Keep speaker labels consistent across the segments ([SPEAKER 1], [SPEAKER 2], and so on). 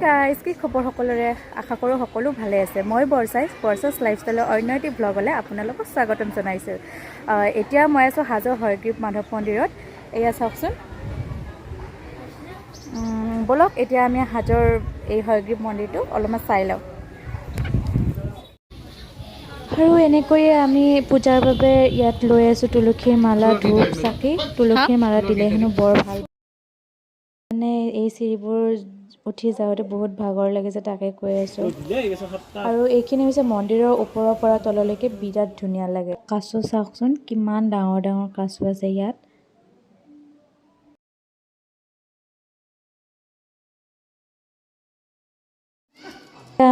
[SPEAKER 1] Guys, কি খবৰ সকলোৰে? আশা কৰোঁ সকলো ভালে আছে। মই বৰ্ষাছ লাইফষ্টাইলৰ অন্য এটি ব্লগলৈ আপোনালোকক স্বাগতম জনাইছোঁ। এতিয়া মই আছোঁ হাজোৰ হয়গ্ৰীৱ মাধৱ মন্দিৰত। এয়া চাওকচোন, ব'লক এতিয়া আমি হাজোৰ এই হয়গ্ৰীৱ মন্দিৰটো অলপমান চাই লওঁ। আৰু এনেকৈয়ে আমি পূজাৰ বাবে ইয়াত লৈ আছোঁ তুলসীৰ মালা, ধূপ চাকি। তুলসীৰ মালা দিলে হেনো বৰ ভাল। মানে এই চিৰিবোৰ উঠি যাওঁতে বহুত ভাগৰ লাগিছে, তাকে কৈ আছোঁ। আৰু এইখিনি হৈছে মন্দিৰৰ ওপৰৰ পৰা তললৈকে বিৰাট ধুনীয়া লাগে। কাছু চাওকচোন, কিমান ডাঙৰ ডাঙৰ কাছু আছে ইয়াত।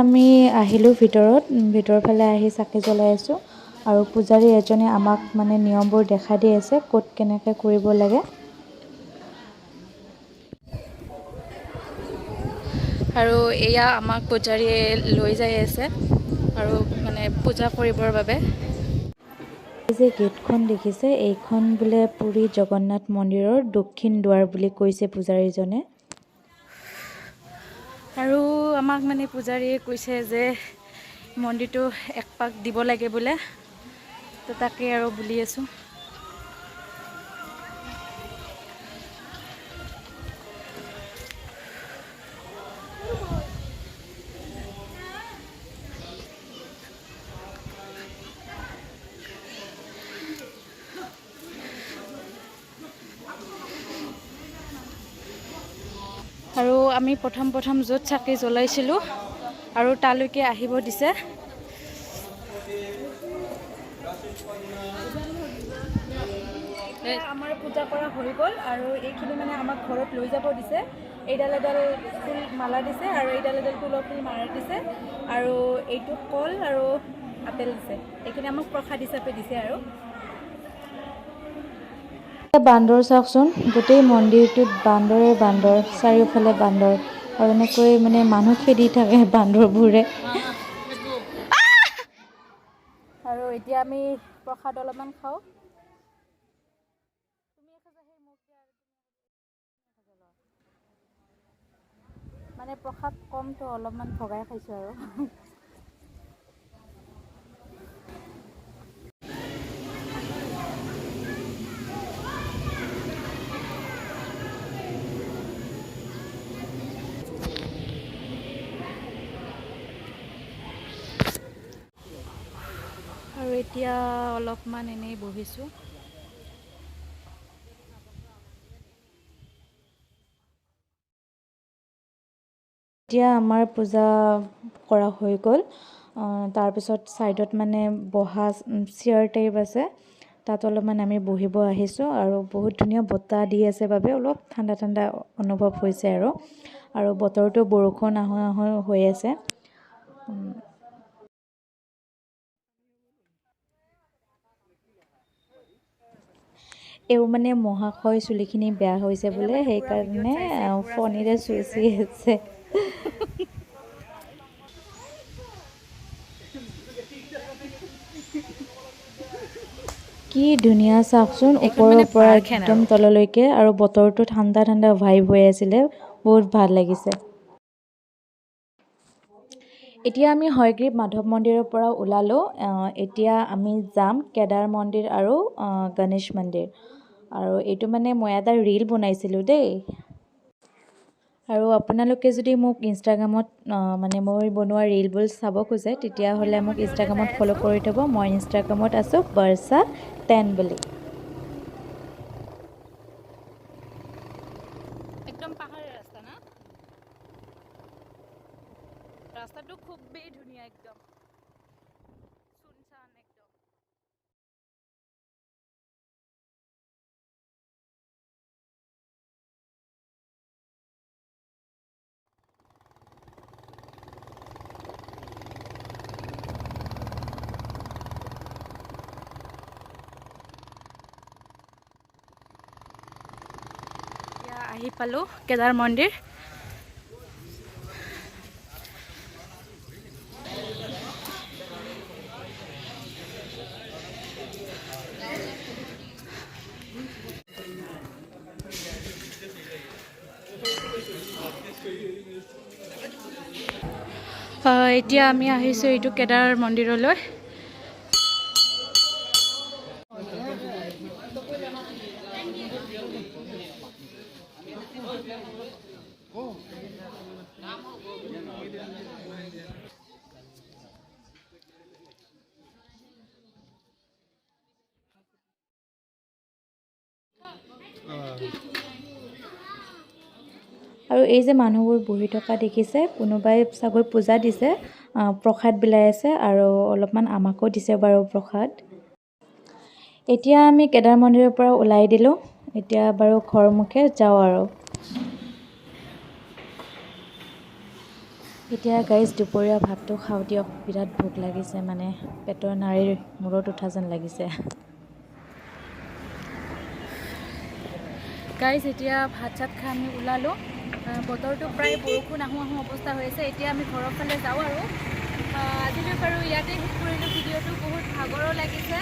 [SPEAKER 1] আমি আহিলোঁ ভিতৰৰ ফালে আহি চাকি জ্বলাই আছোঁ। আৰু পূজাৰী এজনে আমাক মানে নিয়মবোৰ দেখাই দি আছে, ক'ত কেনেকৈ কৰিব লাগে। আৰু এয়া আমাক পূজাৰীয়ে লৈ যাই আছে আৰু মানে পূজা কৰিবৰ বাবে। এই যে গেটখন দেখিছে, এইখন বোলে পুৰী জগন্নাথ মন্দিৰৰ দক্ষিণ দুৱাৰ বুলি কৈছে পূজাৰীজনে। আৰু আমাক মানে পূজাৰীয়ে কৈছে যে মন্দিৰটো এক পাক দিব লাগে বোলে, তো তাকে আৰু বুলি আছোঁ। আৰু আমি প্ৰথম য'ত চাকি জ্বলাইছিলোঁ আৰু তালৈকে আহিব দিছে। আমাৰ পূজা কৰা হৈ গ'ল আৰু এইখিনি মানে আমাক ঘৰত লৈ যাব দিছে। এইডাল ফুল মালা দিছে আৰু এইডাল তুলসীৰ মালা দিছে আৰু এইটো কল আৰু আপেল দিছে। এইখিনি আমাক প্ৰসাদ হিচাপে দিছে। আৰু বান্দৰ চাওকচোন, গোটেই মন্দিৰটোত বান্দৰ, চাৰিওফালে বান্দৰ। আৰু এনেকৈ মানে মানুহ খেদি থাকে বান্দৰবোৰে। আৰু এতিয়া আমি প্ৰসাদ অলপমান খাওঁ। মানে প্ৰসাদ কমটো অলপমান ভগাই খাইছোঁ আৰু। আৰু এতিয়া অলপমান এনেই বহিছোঁ। এতিয়া আমাৰ পূজা কৰা হৈ গ'ল। তাৰপিছত ছাইডত মানে বহা চেয়াৰ টাইপ আছে, তাত অলপমান আমি বহিব আহিছোঁ। আৰু বহুত ধুনীয়া বতাহ দি আছে বাবে অলপ ঠাণ্ডা অনুভৱ হৈছে। আৰু বতৰটো বৰষুণ আহোঁ হৈ আছে। এও মানে মহাশয় চুলিখিনি বেয়া হৈছে বোলে, সেইকাৰণে ফণীৰে চুচি আছে। কি ধুনীয়া চাওকচোন, ওপৰৰ পৰা একদম তললৈকে। আৰু বতৰটো ঠাণ্ডা ভাইব হৈ আছিলে, বহুত ভাল লাগিছে। এতিয়া আমি হয়গ্ৰীৱ মাধৱ মন্দিৰৰ পৰা ওলালোঁ। এতিয়া আমি যাম কেদাৰ মন্দিৰ আৰু গণেশ মন্দিৰ। আৰু এইটো মানে মই এটা ৰীল বনাইছিলোঁ দেই। আৰু আপোনালোকে যদি মোক ইনষ্টাগ্ৰামত মানে মই বনোৱা ৰীলবোৰ চাব খোজে, তেতিয়াহ'লে মোক ইনষ্টাগ্ৰামত ফ'ল' কৰি থ'ব। মই ইনষ্টাগ্ৰামত আছোঁ Barshas10 বুলি। একদম পাহাৰীয়া ৰাস্তা না? ৰাস্তাটো খুবেই ধুনীয়া, একদম সুনসান একদম। আহি পালোঁ কেদাৰ মন্দিৰ। এতিয়া আমি আহিছোঁ এইটো কেদাৰ মন্দিৰলৈ। আৰু এই যে মানুহবোৰ বহি থকা দেখিছে, কোনোবাই চাগৈ পূজা দিছে, প্ৰসাদ বিলাই আছে আৰু অলপমান আমাকো দিছে বাৰু প্ৰসাদ। এতিয়া আমি কেদাৰ মন্দিৰৰ পৰা ওলাই দিলোঁ, এতিয়া বাৰু ঘৰমুখে যাওঁ আৰু। এতিয়া গাইজ দুপৰীয়া ভাতটো খাওঁ দিয়ক, বিৰাট ভোক লাগিছে, মানে পেটৰ নাড়ীৰ মূৰত উঠা যেন লাগিছে। গাইজ এতিয়া ভাত চাত খাই আমি ওলালোঁ, বতৰটো প্ৰায় বৰষুণ আহোঁ আহোঁ অৱস্থা হৈ আছে। এতিয়া আমি ঘৰৰ ফালে যাওঁ আৰু আজিলৈ বাৰু ইয়াতে শেষ কৰিলোঁ ভিডিঅ'টো। বহুত ভাগৰো লাগিছে।